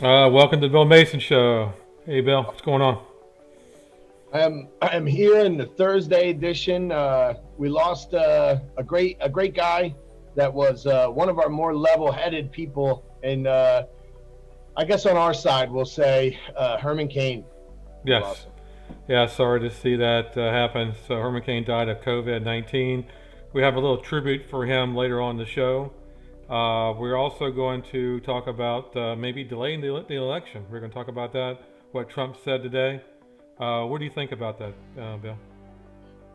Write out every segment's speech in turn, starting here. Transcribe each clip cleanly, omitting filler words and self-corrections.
Welcome to the Bill Mason Show. Hey, Bill, what's going on? I'm here in the Thursday edition. We lost a great guy that was one of our more level-headed people, and I guess on our side we'll say Herman Cain. We lost Yes. him. Yeah, sorry to see that happen. So, Herman Cain died of COVID 19. We have a little tribute for him later on in the show. We're also going to talk about maybe delaying the election. We're going to talk about that, what Trump said today. What do you think about that, Bill?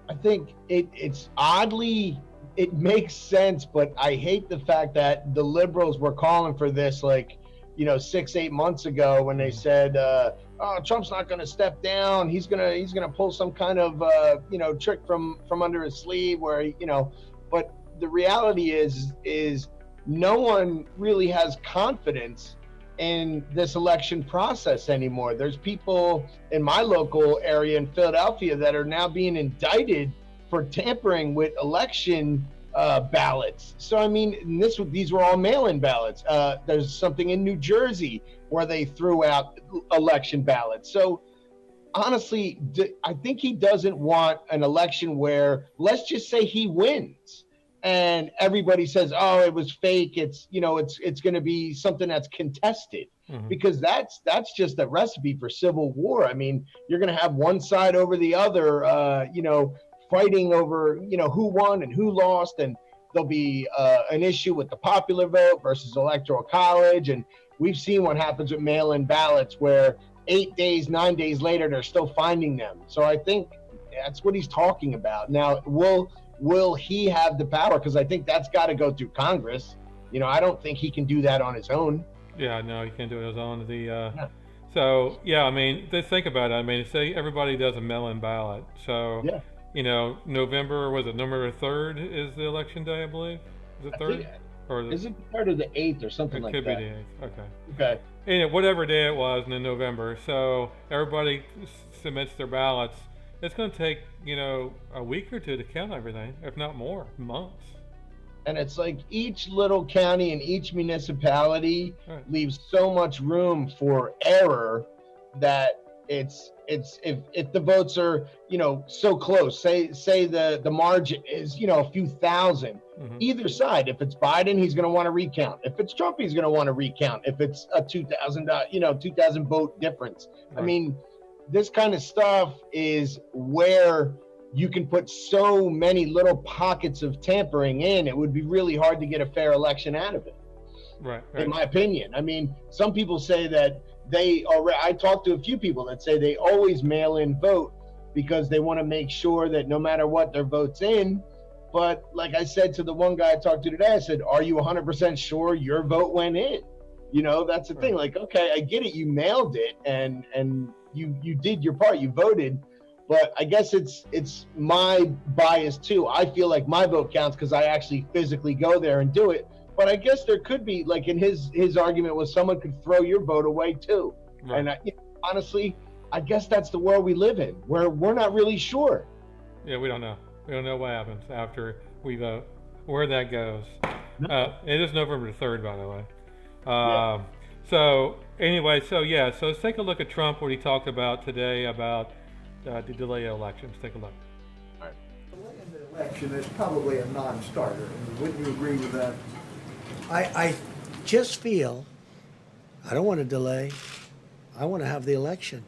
I think it's oddly it makes sense, but I hate the fact that the liberals were calling for this like 6 8 months ago when they Mm-hmm. said, "Oh, Trump's not going to step down. He's gonna pull some kind of trick from under his sleeve where But the reality is no one really has confidence in this election process anymore. There's people in my local area in Philadelphia that are now being indicted for tampering with election ballots. So I mean, these were all mail-in ballots. There's something in New Jersey where they threw out election ballots. So honestly, I think he doesn't want an election where, let's just say he wins and everybody says, "Oh, it was fake. It's going to be something that's contested." Mm-hmm. Because that's just a recipe for civil war. I mean, you're going to have one side over the other, fighting over, who won and who lost, and there'll be an issue with the popular vote versus electoral college, and we've seen what happens with mail-in ballots where 8 days, 9 days later, they're still finding them. So I think that's what he's talking about. Now, will he have the power? Because I think that's got to go through Congress. I don't think he can do that on his own. Yeah, no, you can't do it on the. Yeah, So yeah, I mean, just think about it. I mean, say everybody does a mail-in ballot. So, yeah. November was it November 3rd is the election day, I believe. Is it I third think or is it? is it the third or the eighth or something It like could be that? the 8th. Okay. Okay. Whatever day it was in November. So everybody submits their ballots. It's going to take a week or two to count everything, if not more, months. And it's like each little county and each municipality Right. leaves so much room for error that it's if the votes are so close, say the margin is a few thousand Mm-hmm. either side. If it's Biden, he's going to want to recount. If it's Trump, he's going to want to recount. If it's a 2,000 2,000 vote difference, I Right. mean, this kind of stuff is where you can put so many little pockets of tampering in. It would be really hard to get a fair election out of it, Right. in Right. my opinion. I mean, some people say that they already, I talked to a few people that say they always mail in vote because they want to make sure that no matter what, their vote's in. But like I said to the one guy I talked to today, I said, "Are you 100% sure your vote went in?" That's the thing. Right. Like, okay, I get it. You mailed it and you did your part. You voted. But I guess it's my bias too. I feel like my vote counts because I actually physically go there and do it. But I guess there could be, like in his argument was, someone could throw your vote away too. Right. And honestly, I guess that's the world we live in, where we're not really sure. Yeah, we don't know. We don't know what happens after we vote, where that goes. No. It is November 3rd, by the way. Yeah. So anyway, so yeah, so let's take a look at Trump, what he talked about today about the delay of elections. Take a look. All right. Delaying the election is probably a non-starter. I mean, wouldn't you agree with that? I just feel I don't want to delay. I want to have the election.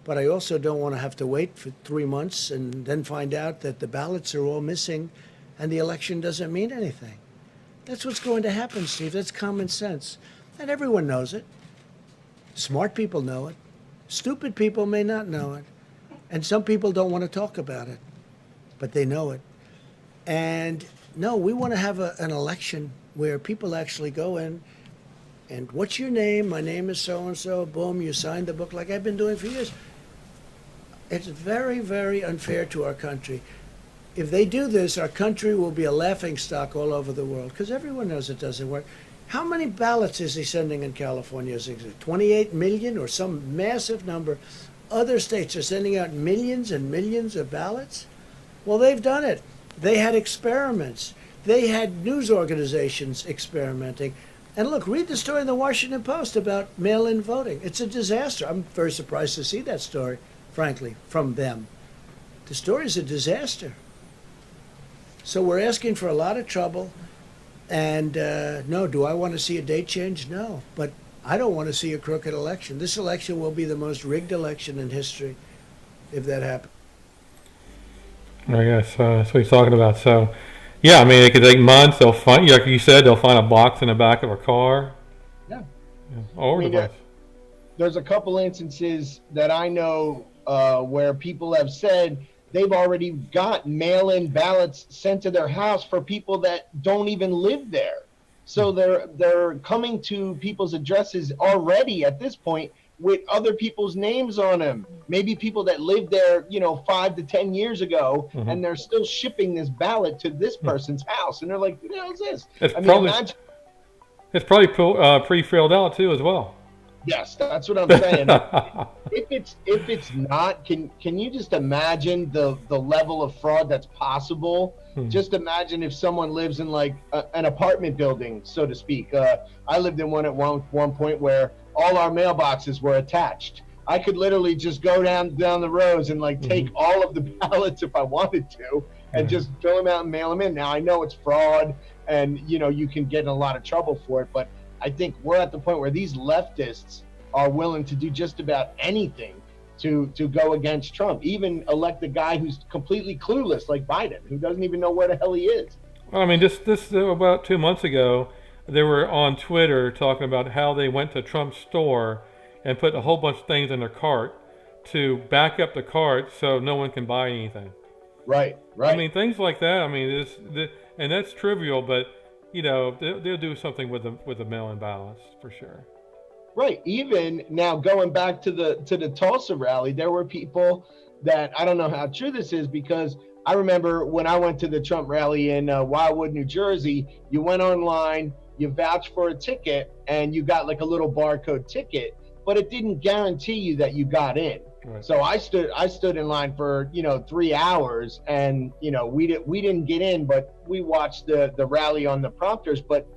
But I also don't want to have to wait for 3 months and then find out that the ballots are all missing and the election doesn't mean anything. That's what's going to happen, Steve. That's common sense. And everyone knows it. Smart people know it. Stupid people may not know it. And some people don't want to talk about it, but they know it. And no, we want to have an election where people actually go in and what's your name? My name is so and so. Boom, you signed the book like I've been doing for years. It's very, very unfair to our country. If they do this, our country will be a laughing stock all over the world because everyone knows it doesn't work. How many ballots is he sending in California? Is it 28 million or some massive number? Other states are sending out millions and millions of ballots. Well, they've done it. They had experiments. They had news organizations experimenting. And look, read the story in the Washington Post about mail-in voting. It's a disaster. I'm very surprised to see that story, frankly, from them. The story is a disaster. So we're asking for a lot of trouble. And no, do I want to see a date change? No. But I don't want to see a crooked election. This election will be the most rigged election in history if that happens. I guess that's what he's talking about. So, yeah, I mean, it could take months. They'll find, like you said, they'll find a box in the back of a car. Yeah. All I over mean, the place. there's a couple instances that I know where people have said they've already got mail-in ballots sent to their house for people that don't even live there. So they're coming to people's addresses already at this point with other people's names on them. Maybe people that lived there, 5 to 10 years ago, and they're still shipping this ballot to this person's house, and they're like, "Who the hell is this?" It's I mean, probably imagine. it's probably pre-filled out too as well. Yes, that's what I'm saying. If it's not, can you just imagine the level of fraud that's possible? Just imagine if someone lives in like an apartment building, so to speak. I lived in one at one point where all our mailboxes were attached. I could literally just go down the rows and like take all of the ballots if I wanted to, and just fill them out and mail them in. Now I know it's fraud, and you can get in a lot of trouble for it, but I think we're at the point where these leftists are willing to do just about anything to go against Trump, even elect a guy who's completely clueless like Biden, who doesn't even know where the hell he is. Well, I mean, this about 2 months ago, they were on Twitter talking about how they went to Trump's store and put a whole bunch of things in their cart to back up the cart so no one can buy anything. Right. I mean, things like that. I mean, and that's trivial, but they'll do something with the mail-in ballots for sure. Right. Even now, going back to the Tulsa rally, there were people that, I don't know how true this is, because I remember when I went to the Trump rally in Wildwood, New Jersey, you went online, you vouched for a ticket, and you got like a little barcode ticket, but it didn't guarantee you that you got in. Right. So I stood in line for 3 hours, and we didn't get in, but we watched the rally on the prompters. But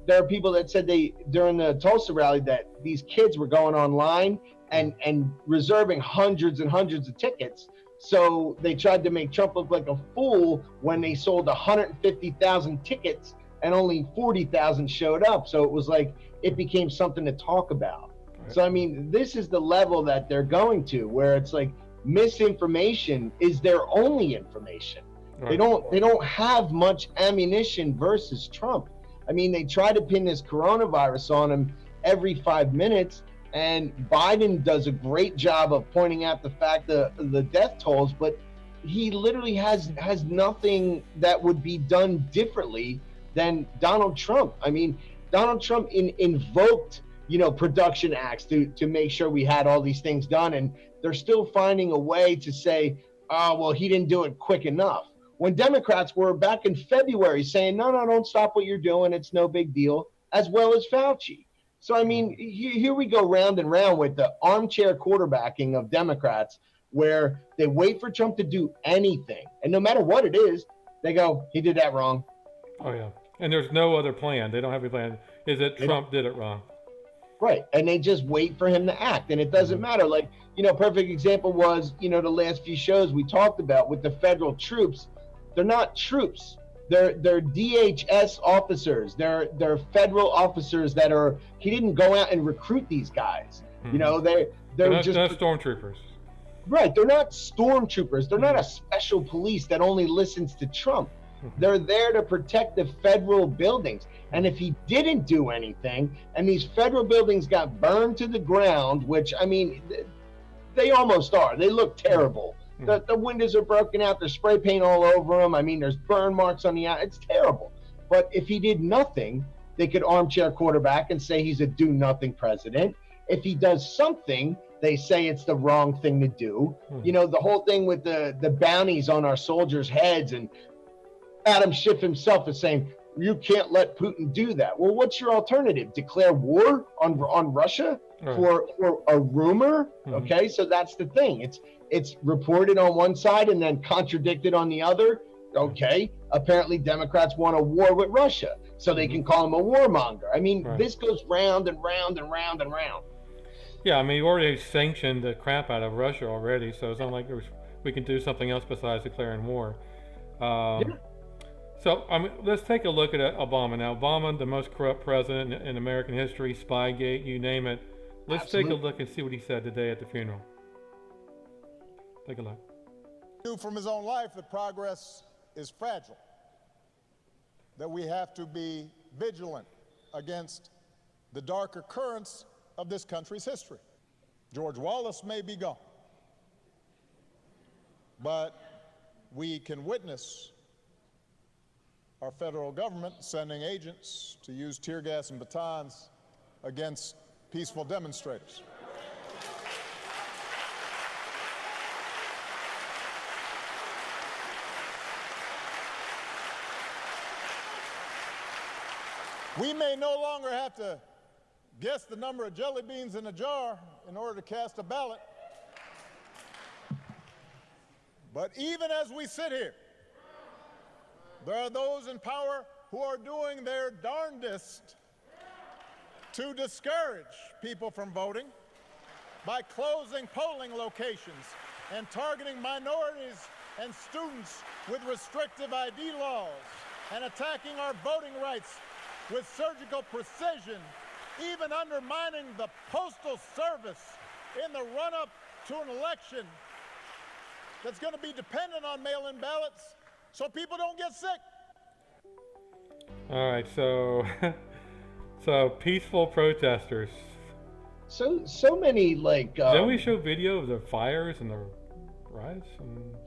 there are people that said during the Tulsa rally that these kids were going online and reserving hundreds and hundreds of tickets. So they tried to make Trump look like a fool when they sold 150,000 tickets and only 40,000 showed up. So it was like it became something to talk about. Right. So I mean, this is the level that they're going to, where it's like misinformation is their only information. Right. They don't have much ammunition versus Trump. I mean, they try to pin this coronavirus on him every 5 minutes, and Biden does a great job of pointing out the fact that the death tolls, but he literally has nothing that would be done differently than Donald Trump. I mean, Donald Trump invoked, production acts to make sure we had all these things done, and they're still finding a way to say, oh, well, he didn't do it quick enough. When Democrats were back in February saying, no, don't stop what you're doing, it's no big deal, as well as Fauci. So, I mean, here we go round and round with the armchair quarterbacking of Democrats, where they wait for Trump to do anything. And no matter what it is, they go, he did that wrong. Oh, yeah. And there's no other plan. They don't have a plan. Is it Trump did it wrong? Right. And they just wait for him to act. And it doesn't matter. Like, perfect example was, the last few shows we talked about with the federal troops. They're not troops. They're DHS officers. They're federal officers that are. He didn't go out and recruit these guys. They're not just stormtroopers. Right. They're not stormtroopers. They're not a special police that only listens to Trump. They're there to protect the federal buildings. And if he didn't do anything, and these federal buildings got burned to the ground, which I mean, they almost are. They look terrible. The windows are broken out. There's spray paint all over them. I mean, there's burn marks on the out. It's terrible. But if he did nothing, they could armchair quarterback and say he's a do-nothing president. If he does something, they say it's the wrong thing to do. The whole thing with the bounties on our soldiers' heads, and Adam Schiff himself is saying, you can't let Putin do that. Well, what's your alternative? Declare war on Russia for a rumor? Okay, so that's the thing. It's reported on one side and then contradicted on the other. Okay, apparently Democrats want a war with Russia, so they can call him a warmonger. I mean, Right. this goes round and round and round and round. Yeah, I mean, you already sanctioned the crap out of Russia already, so it's not like we can do something else besides declaring war. Um, Yeah, so, I mean, let's take a look at Obama now. Obama, the most corrupt president in American history, Spygate, you name it. Let's take a absolutely. look and see what he said today at the funeral. Take a look. Knew from his own life that progress is fragile, that we have to be vigilant against the darker currents of this country's history. George Wallace may be gone, but we can witness our federal government sending agents to use tear gas and batons against peaceful demonstrators. We may no longer have to guess the number of jelly beans in a jar in order to cast a ballot. But even as we sit here, there are those in power who are doing their darndest to discourage people from voting by closing polling locations and targeting minorities and students with restrictive ID laws and attacking our voting rights with surgical precision, even undermining the Postal Service in the run-up to an election that's going to be dependent on mail-in ballots so people don't get sick. All right, so so peaceful protesters. So many like. Then we show video of the fires and the riots.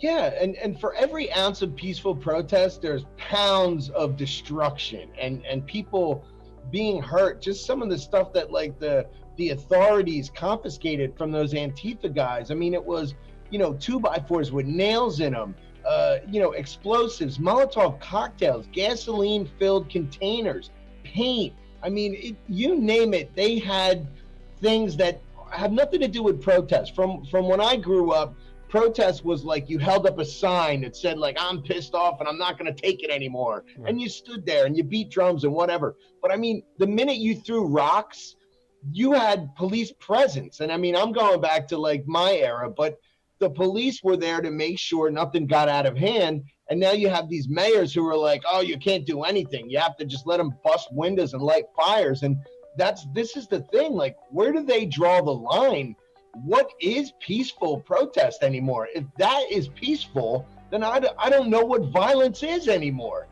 Yeah, and for every ounce of peaceful protest, there's pounds of destruction and people being hurt. Just some of the stuff that like the authorities confiscated from those Antifa guys. I mean, it was 2x4s with nails in them, explosives, Molotov cocktails, gasoline-filled containers, paint. I mean, you name it. They had things that have nothing to do with protests. From when I grew up, protest was like you held up a sign that said like I'm pissed off and I'm not going to take it anymore, Right. and you stood there and you beat drums and whatever. But I mean, the minute you threw rocks, you had police presence. And I mean, I'm going back to like my era, but the police were there to make sure nothing got out of hand. And now you have these mayors who are like, oh, you can't do anything. You have to just let them bust windows and light fires. And this is the thing. Like, where do they draw the line? What is peaceful protest anymore? If that is peaceful, then I don't know what violence is anymore.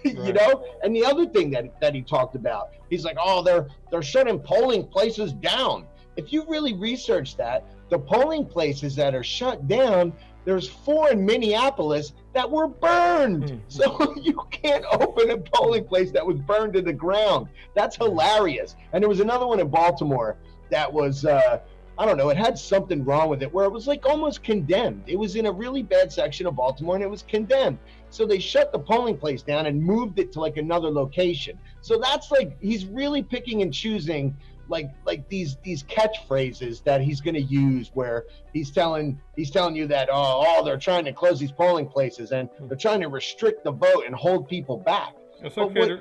Right. And the other thing that he talked about, he's like, oh, they're shutting polling places down. If you really research that, the polling places that are shut down, there's 4 in Minneapolis that were burned. So you can't open a polling place that was burned to the ground. That's hilarious. And there was another one in Baltimore that was, I don't know, it had something wrong with it where it was like almost condemned. It was in a really bad section of Baltimore and it was condemned. So they shut the polling place down and moved it to like another location. So that's like, he's really picking and choosing like these catchphrases that he's going to use where he's telling you that, oh, they're trying to close these polling places and they're trying to restrict the vote and hold people back. It's okay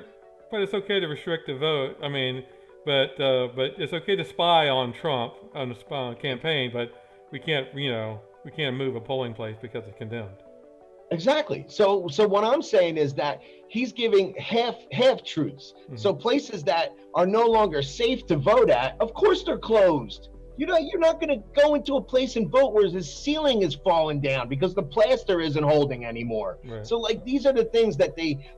but it's okay to restrict the vote. I mean, but it's okay to spy on Trump on the campaign, but we can't move a polling place because it's condemned. Exactly. So what I'm saying is that he's giving half truths. Mm-hmm. So places that are no longer safe to vote at, of course they're closed. You're not going to go into a place and vote where the ceiling is falling down because the plaster isn't holding anymore. Right. So like these are the things that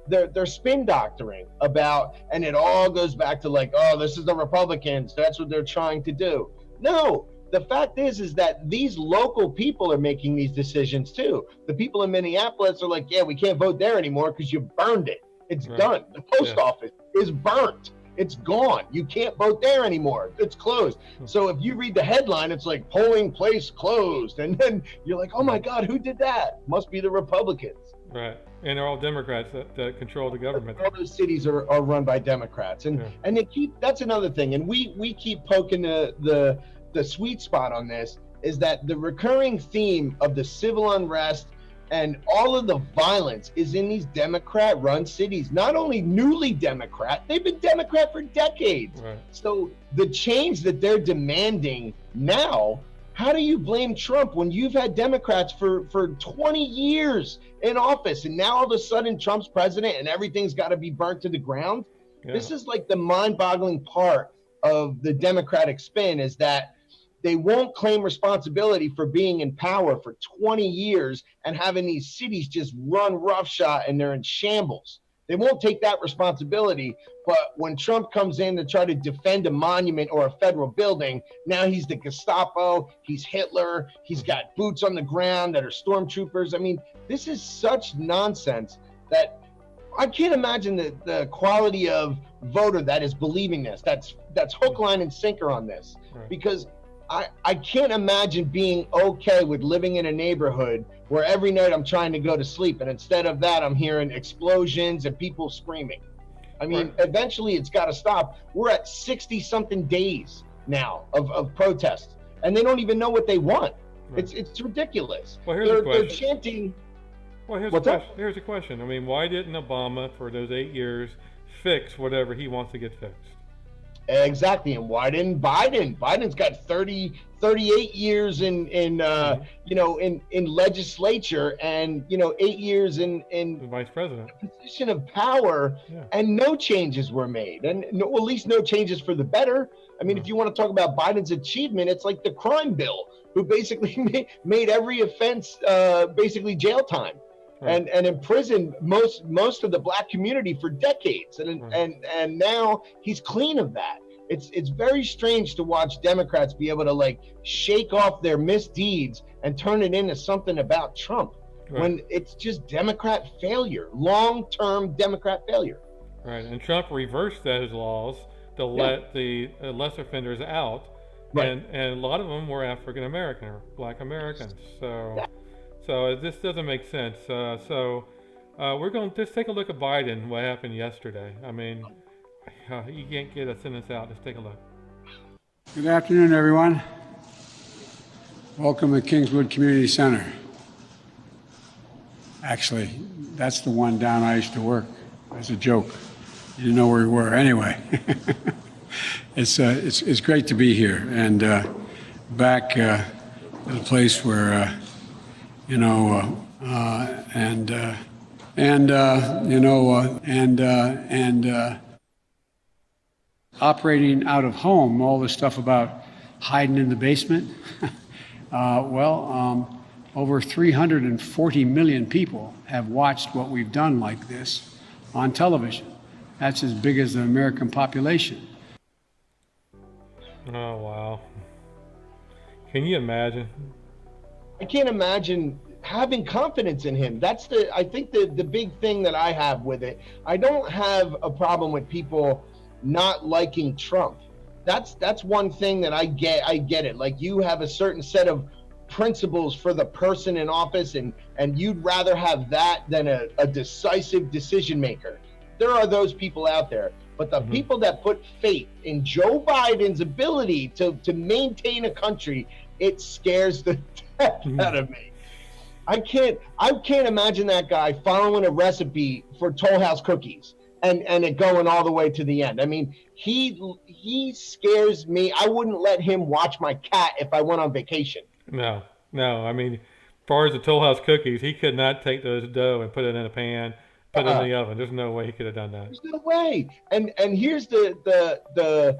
they're spin doctoring about, and it all goes back to like, oh, this is the Republicans. That's what they're trying to do. No. The fact is that these local people are making these decisions too. The people in Minneapolis are like, yeah, we can't vote there anymore because you burned it. It's done. The post office is burnt. It's gone. You can't vote there anymore. It's closed. So if you read the headline, it's like polling place closed. And then you're like, oh my God, who did that? Must be the Republicans. Right. And they're all Democrats that control the government. All those cities are run by Democrats. And they that's another thing. And we keep poking the sweet spot on this is that the recurring theme of the civil unrest and all of the violence is in these Democrat-run cities. Not only newly Democrat, they've been Democrat for decades. Right. So the change that they're demanding now, how do you blame Trump when you've had Democrats for 20 years in office, and now all of a sudden Trump's president and everything's got to be burnt to the ground? Yeah. This is like the mind-boggling part of the Democratic spin, is that they won't claim responsibility for being in power for 20 years and having these cities just run roughshod and they're in shambles. They won't take that responsibility. But when Trump comes in to try to defend a monument or a federal building, now he's the Gestapo, he's Hitler, he's got boots on the ground that are stormtroopers. I mean, this is such nonsense that I can't imagine the quality of voter that is believing this. That's hook, line, and sinker on this. Right. Because I can't imagine being okay with living in a neighborhood where every night I'm trying to go to sleep, and instead of that, I'm hearing explosions and people screaming. I mean, Right. Eventually it's got to stop. We're at 60-something days now of protests, and they don't even know what they want. Right. It's ridiculous. Well, here's the They're question. chanting. Well, here's What's the that? question. Here's the question. I mean, why didn't Obama, for those 8 years, fix whatever he wants to get fixed? Exactly. And why didn't Biden? Biden's got 38 years in legislature, and 8 years The in vice president. position of power, Yeah. and no changes were made, and at least no changes for the better. I mean, if you want to talk about Biden's achievement, it's like the crime bill, who basically made every offense basically jail time. Right. And imprisoned most of the black community for decades, and now he's clean of that. It's very strange to watch Democrats be able to like shake off their misdeeds and turn it into something about Trump, Right. when it's just Democrat failure, long-term Democrat failure. Right. And Trump reversed those laws to let the less offenders out, Right. and a lot of them were African American or Black Americans. So this doesn't make sense. We're going to just take a look at Biden. What happened yesterday? I mean, you can't get a sentence out. Just take a look. Good afternoon, everyone. Welcome to Kingswood Community Center. Actually, that's the one down I used to work. As a joke. You didn't know where we were. Anyway, it's great to be here and back at a place where operating out of home, all this stuff about hiding in the basement. Over 340 million people have watched what we've done like this on television. That's as big as the American population. Oh, wow. Can you imagine? I can't imagine having confidence in him. That's I think the big thing that I have with it. I don't have a problem with people not liking Trump. That's one thing that I get it. Like, you have a certain set of principles for the person in office, and you'd rather have that than a decisive decision maker. There are those people out there, but the people that put faith in Joe Biden's ability to maintain a country, it scares the death out of me. I can't imagine that guy following a recipe for Toll House cookies and it going all the way to the end. I mean, he scares me. I wouldn't let him watch my cat if I went on vacation. No. I mean, as far as the Toll House cookies, he could not take those dough and put it in a pan, put it in the oven. There's no way he could have done that. There's no way. And here's the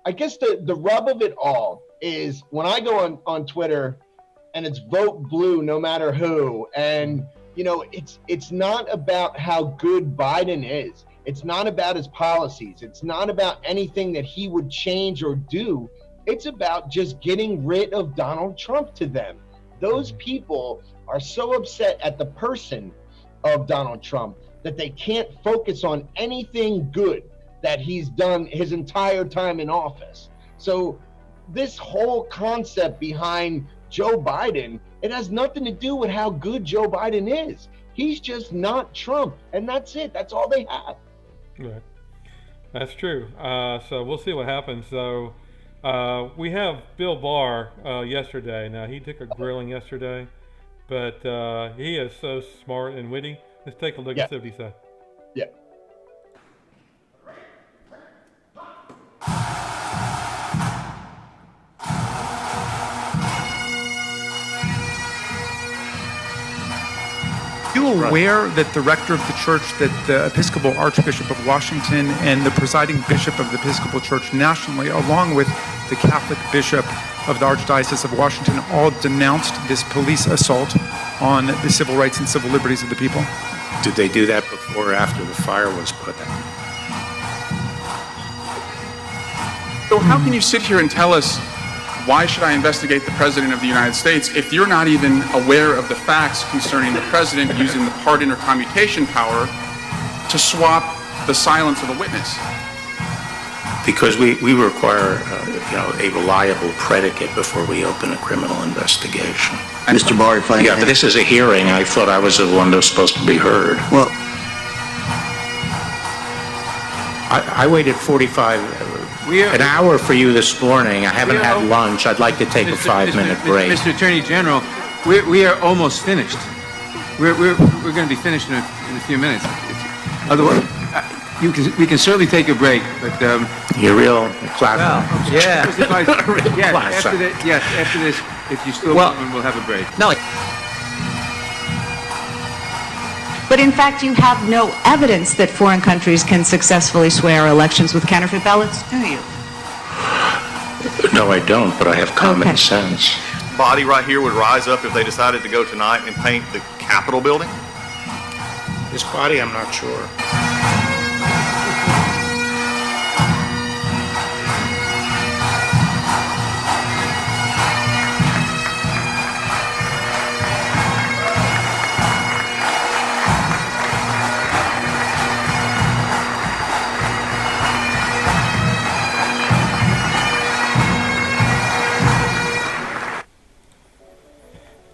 I guess the rub of it all is when I go on Twitter and it's vote blue no matter who, and it's not about how good Biden is. It's not about his policies. It's not about anything that he would change or do. It's about just getting rid of Donald Trump to them. Those people are so upset at the person of Donald Trump that they can't focus on anything good that he's done his entire time in office. So this whole concept behind Joe Biden, it has nothing to do with how good Joe Biden is. He's just not Trump, and that's it. That's all they have. Right. That's true. So we'll see what happens. So we have Bill Barr yesterday. Now, he took a grilling yesterday. but he is so smart and witty. Let's take a look Yeah. and see what he said. Yeah. Are you aware that the rector of the church, that the Episcopal Archbishop of Washington and the presiding bishop of the Episcopal Church nationally, along with the Catholic bishop of the Archdiocese of Washington, all denounced this police assault on the civil rights and civil liberties of the people? Did they do that before or after the fire was put out? So how can you sit here and tell us, why should I investigate the President of the United States, if you're not even aware of the facts concerning the President using the pardon or commutation power to swap the silence of a witness? Because we require a reliable predicate before we open a criminal investigation. Mr. Barr, if I Yeah, but this is a hearing. I thought I was the one that was supposed to be heard. Well, I waited an hour for you this morning. I haven't had lunch. I'd like to take a 5-minute break. Mr. Attorney General, we are almost finished. We're going to be finished in a few minutes. Otherwise, we can certainly take a break, but You're real classic. After this, if you still want, we'll have a break. no. But in fact, you have no evidence that foreign countries can successfully swear elections with counterfeit ballots, do you? No, I don't, but I have common sense. Body right here would rise up if they decided to go tonight and paint the Capitol building? This body, I'm not sure.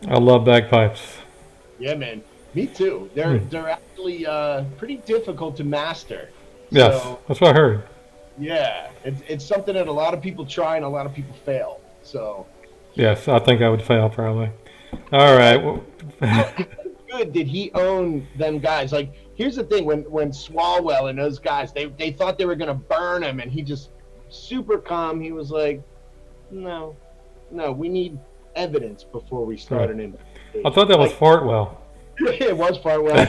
I love bagpipes. Yeah, man. Me too. They're actually pretty difficult to master. Yes, So, that's what I heard. yeah, it's something that a lot of people try and a lot of people fail. So Yes, I think I would fail probably. All right. Well, good did he own them guys? Like, here's the thing: when Swalwell and those guys, they thought they were gonna burn him, and he just super calm. He was like, no, we need evidence before we start an investigation. I thought that was Fartwell. It was Fartwell.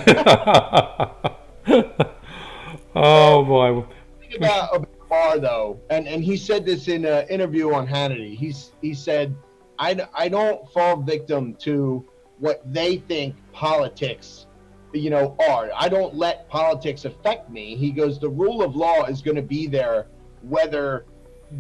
Oh boy. Think about Barr though, and he said this in an interview on Hannity. He said, I don't fall victim to what they think politics, are. I don't let politics affect me. He goes, the rule of law is going to be there whether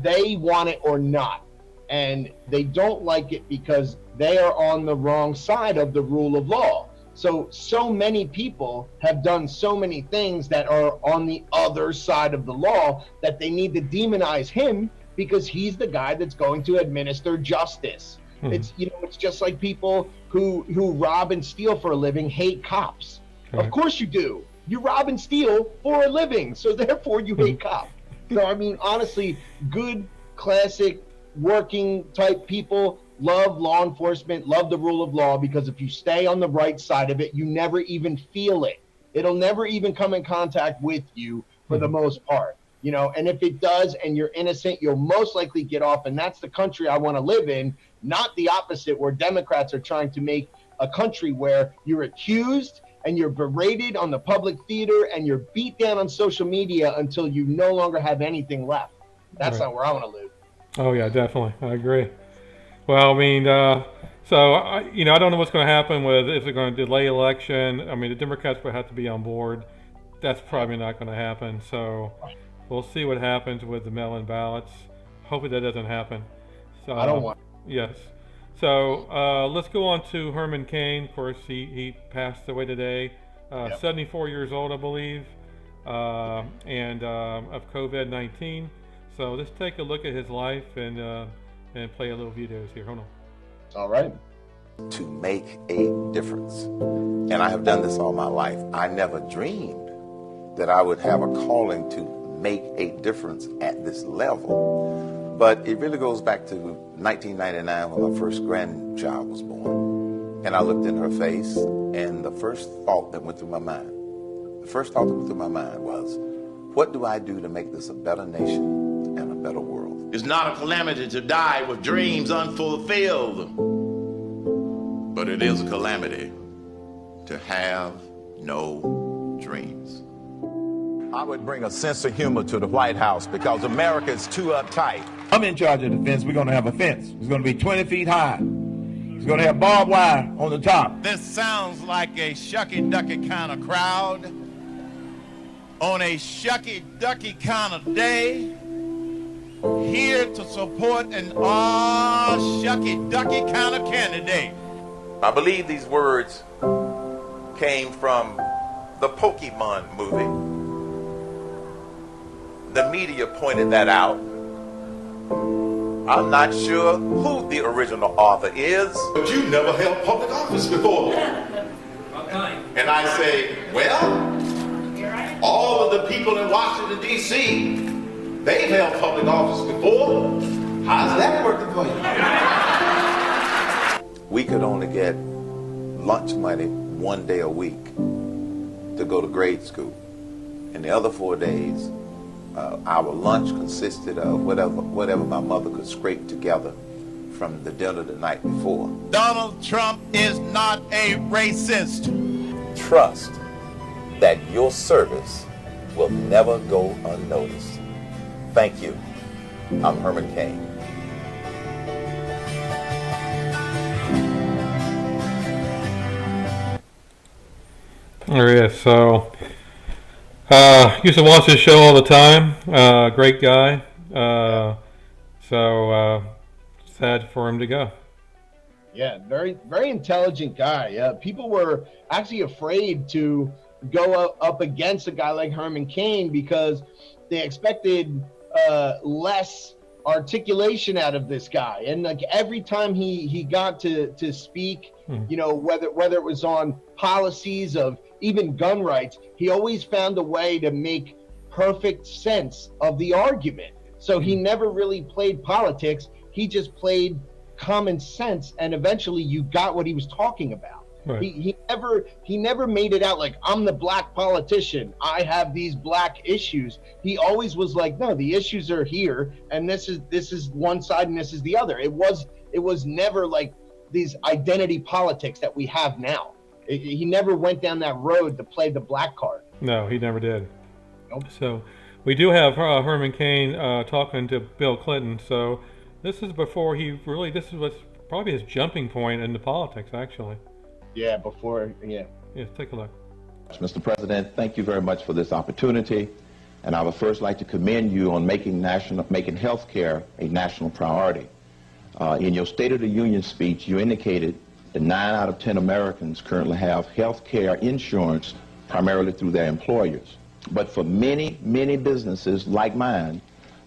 they want it or not. And they don't like it because they are on the wrong side of the rule of law. So many people have done so many things that are on the other side of the law that they need to demonize him because he's the guy that's going to administer justice. It's just like people who rob and steal for a living hate cops. Of course you do. You rob and steal for a living, so therefore you hate cops. So I mean, honestly, good, classic, working type people love law enforcement, love the rule of law, because if you stay on the right side of it, you never even feel it. It'll never even come in contact with you for the most part, and if it does and you're innocent, you'll most likely get off. And that's the country I want to live in, not the opposite, where Democrats are trying to make a country where you're accused and you're berated on the public theater and you're beat down on social media until you no longer have anything left. That's not where I want to live. Oh yeah, definitely. I agree. Well, I mean, I don't know what's going to happen with if they're going to delay election. I mean, the Democrats will have to be on board. That's probably not going to happen. So we'll see what happens with the mail-in ballots. Hopefully that doesn't happen. So I don't want. Yes. So let's go on to Herman Cain. Of course, he passed away today, 74 years old, I believe, and of COVID-19. So let's take a look at his life and play a little videos here. Hold on. All right. To make a difference. And I have done this all my life. I never dreamed that I would have a calling to make a difference at this level. But it really goes back to 1999 when my first grandchild was born. And I looked in her face, and the first thought that went through my mind, was, what do I do to make this a better nation and a better world? It's not a calamity to die with dreams unfulfilled, but it is a calamity to have no dreams. I would bring a sense of humor to the White House because America is too uptight. I'm in charge of the fence. We're going to have a fence. It's going to be 20 feet high. It's going to have barbed wire on the top. This sounds like a shucky-ducky kind of crowd on a shucky-ducky kind of day, here to support an shucky-ducky kind of candidate. I believe these words came from the Pokemon movie. The media pointed that out. I'm not sure who the original author is. But you never held public office before. And I say, well, all of the people in Washington, D.C., they've held public office before. How's that working for you? We could only get lunch money one day a week to go to grade school. And the other 4 days, our lunch consisted of whatever my mother could scrape together from the dinner the night before. Donald Trump is not a racist. Trust that your service will never go unnoticed. Thank you. I'm Herman Cain. There he is. So, used to watch this show all the time. Great guy. Sad for him to go. Yeah, very, very intelligent guy. People were actually afraid to go up against a guy like Herman Cain because they expected less articulation out of this guy. And like every time he got to speak, you know, whether it was on policies of even gun rights, he always found a way to make perfect sense of the argument. So he never really played politics. He just played common sense, and eventually you got what he was talking about. Right. He never made it out like, I'm the black politician, I have these black issues. He always was like, no, the issues are here, and this is one side and this is the other. It was never like these identity politics that we have now. He never went down that road to play the black card. No, he never did. Nope. So we do have Herman Cain talking to Bill Clinton. So this is before this is what's probably his jumping point into politics, actually. Yeah, yeah. Yeah, take a look. Mr. President, thank you very much for this opportunity. And I would first like to commend you on making health care a national priority. In your State of the Union speech, you indicated that 9 out of 10 Americans currently have health care insurance primarily through their employers. But for many, many businesses like mine,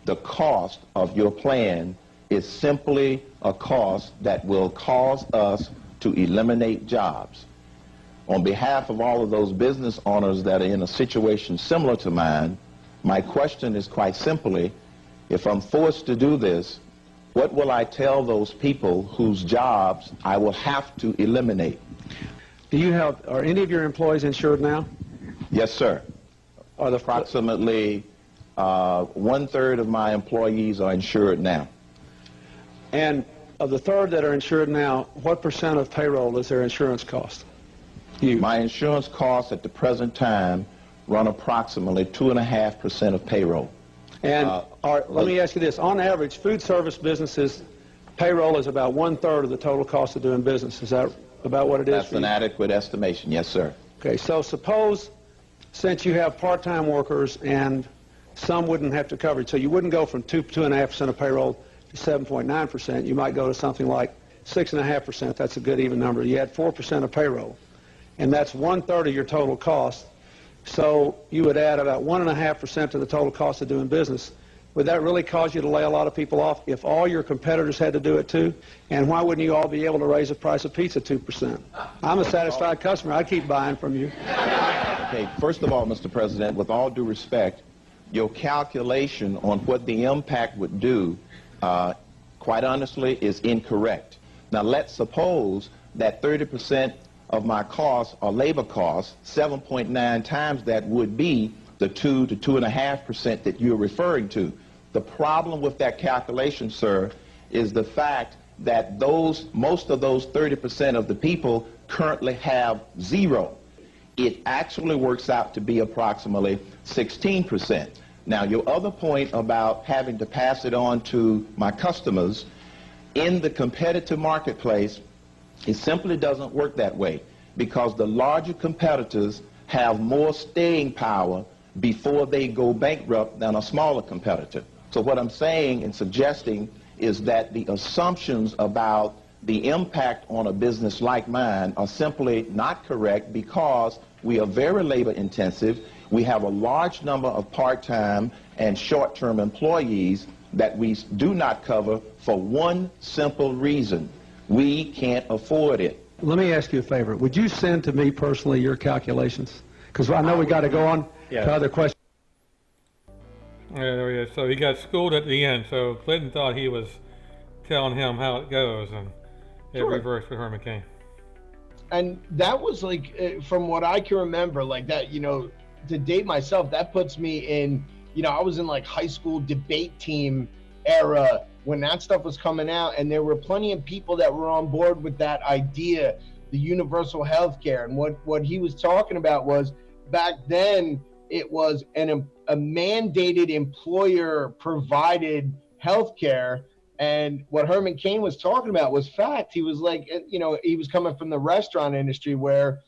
the cost of your plan is simply a cost that will cause us to eliminate jobs. On behalf of all of those business owners that are in a situation similar to mine, my question is quite simply, if I'm forced to do this, what will I tell those people whose jobs I will have to eliminate? Are any of your employees insured now? Yes, sir. Approximately 1/3 of my employees are insured now. And of the third that are insured now, what % of payroll is their insurance cost? My insurance costs at the present time run approximately 2.5% of payroll. And let me ask you this. On average, food service businesses, payroll is about 1/3 of the total cost of doing business. Is that about what it is? That's an adequate estimation. Yes, sir. Okay, so suppose, since you have part-time workers and some wouldn't have to cover it, so you wouldn't go from 2.5% of payroll to 7.9%. You might go to something like 6.5%. That's a good even number. You had 4% of payroll, and that's 1/3 of your total cost. So you would add about 1.5% to the total cost of doing business. Would that really cause you to lay a lot of people off if all your competitors had to do it too? And why wouldn't you all be able to raise the price of pizza 2%? I'm a satisfied customer. I'd keep buying from you. Okay, first of all, Mr. President, with all due respect, your calculation on what the impact would do, quite honestly, is incorrect. Now, let's suppose that 30% of my costs are labor costs. 7.9 times that would be the 2 to 2.5% that you're referring to. The problem with that calculation, sir, is the fact that most of those 30% of the people currently have zero. It actually works out to be approximately 16%. Now, your other point about having to pass it on to my customers, in the competitive marketplace, it simply doesn't work that way, because the larger competitors have more staying power before they go bankrupt than a smaller competitor. So what I'm saying and suggesting is that the assumptions about the impact on a business like mine are simply not correct, because we are very labor intensive. We have a large number of part-time and short-term employees that we do not cover for one simple reason: we can't afford it. Let me ask you a favor. Would you send to me personally your calculations? Because I know we got to go on to other questions. Yeah, there he is. So he got schooled at the end. So Clinton thought he was telling him how it goes, and it reversed with Herman Cain. And that was like, from what I can remember, like that, to date myself, that puts me in, I was in like high school debate team era when that stuff was coming out, and there were plenty of people that were on board with that idea, the universal health care. And what he was talking about was, back then it was a mandated employer provided health care. And what Herman Cain was talking about was fact. He was like, he was coming from the restaurant industry, where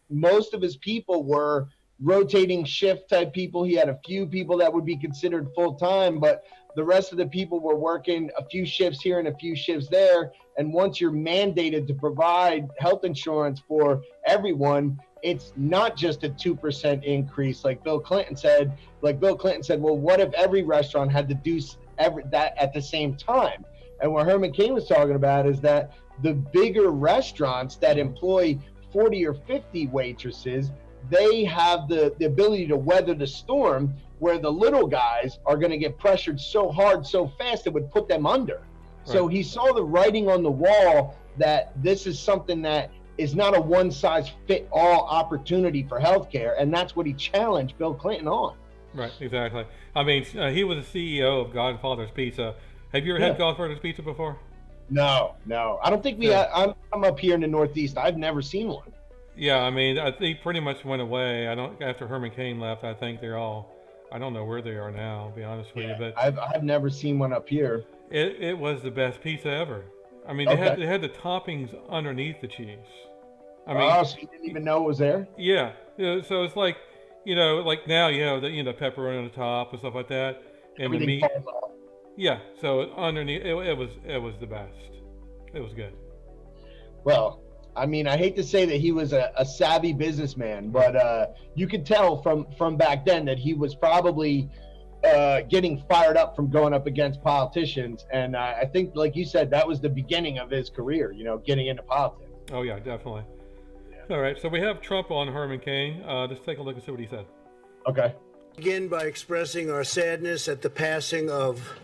most of his people were rotating shift type people. He had a few people that would be considered full-time, but the rest of the people were working a few shifts here and a few shifts there. And once you're mandated to provide health insurance for everyone, it's not just a 2% increase like Bill Clinton said. Like Bill Clinton said, well, what if every restaurant had to do that at the same time? And what Herman Cain was talking about is that the bigger restaurants that employ 40 or 50 waitresses, they have the ability to weather the storm, where the little guys are going to get pressured so hard, so fast, it would put them under. Right. So he saw the writing on the wall that this is something that is not a one-size-fit-all opportunity for healthcare, and that's what he challenged Bill Clinton on. Right, exactly. I mean, he was the CEO of Godfather's Pizza. Have you ever had Godfather's Pizza before? No. I don't think I'm up here in the Northeast. I've never seen one. Yeah, I mean, they pretty much went away. After Herman Cain left, I think I don't know where they are now, to be honest with you. But I've never seen one up here. It was the best pizza ever. I mean, they had the toppings underneath the cheese. I mean, so you didn't even know it was there? Yeah. So it's like, like now you have the pepperoni on the top and stuff like that, and everything the meat. falls off. Yeah. So underneath, it was the best. It was good. Well, I mean, I hate to say that he was a savvy businessman, but you could tell from back then that he was probably getting fired up from going up against politicians. And I think, like you said, that was the beginning of his career, getting into politics. Oh, yeah, definitely. Yeah. All right, so we have Trump on Herman Cain. Let's take a look and see what he said. Okay. Begin by expressing our sadness at the passing of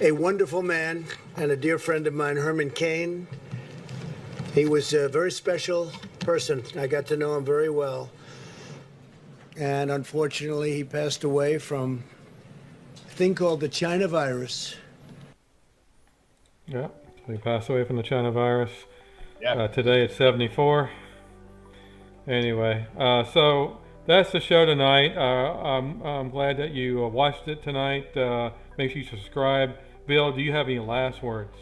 a wonderful man and a dear friend of mine, Herman Cain. He was a very special person. I got to know him very well. And unfortunately, he passed away from a thing called the China virus. Yeah, so he passed away from the China virus. Yeah. Today it's 74. Anyway, so that's the show tonight. I'm glad that you watched it tonight. Make sure you subscribe. Bill, do you have any last words?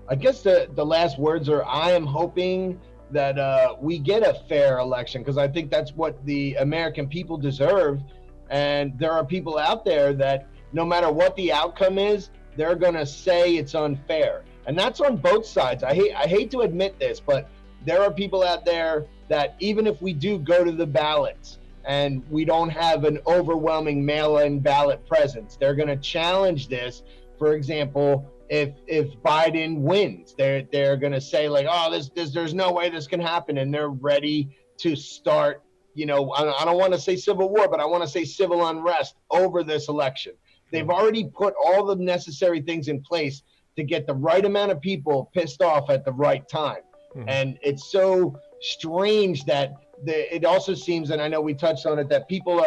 I guess the last words are, I am hoping that we get a fair election, because I think that's what the American people deserve. And there are people out there that no matter what the outcome is, they're going to say it's unfair. And that's on both sides. I hate to admit this, but there are people out there that even if we do go to the ballots and we don't have an overwhelming mail-in ballot presence, they're going to challenge this. For example, if Biden wins, they're going to say like, oh, there's no way this can happen, and they're ready to start. I don't want to say civil war, but I want to say civil unrest over this election. They've already put all the necessary things in place to get the right amount of people pissed off at the right time. And it's so strange that it also seems, and I know we touched on it, that people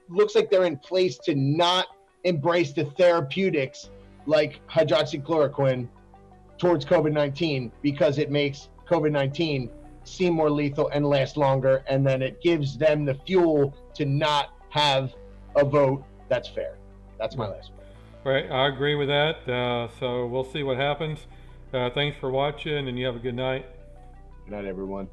looks like they're in place to not embrace the therapeutics like hydroxychloroquine towards COVID-19, because it makes COVID-19 seem more lethal and last longer, and then it gives them the fuel to not have a vote that's fair. That's my last one. Right, I agree with that. So we'll see what happens. Thanks for watching, and you have a good night. Good night, everyone.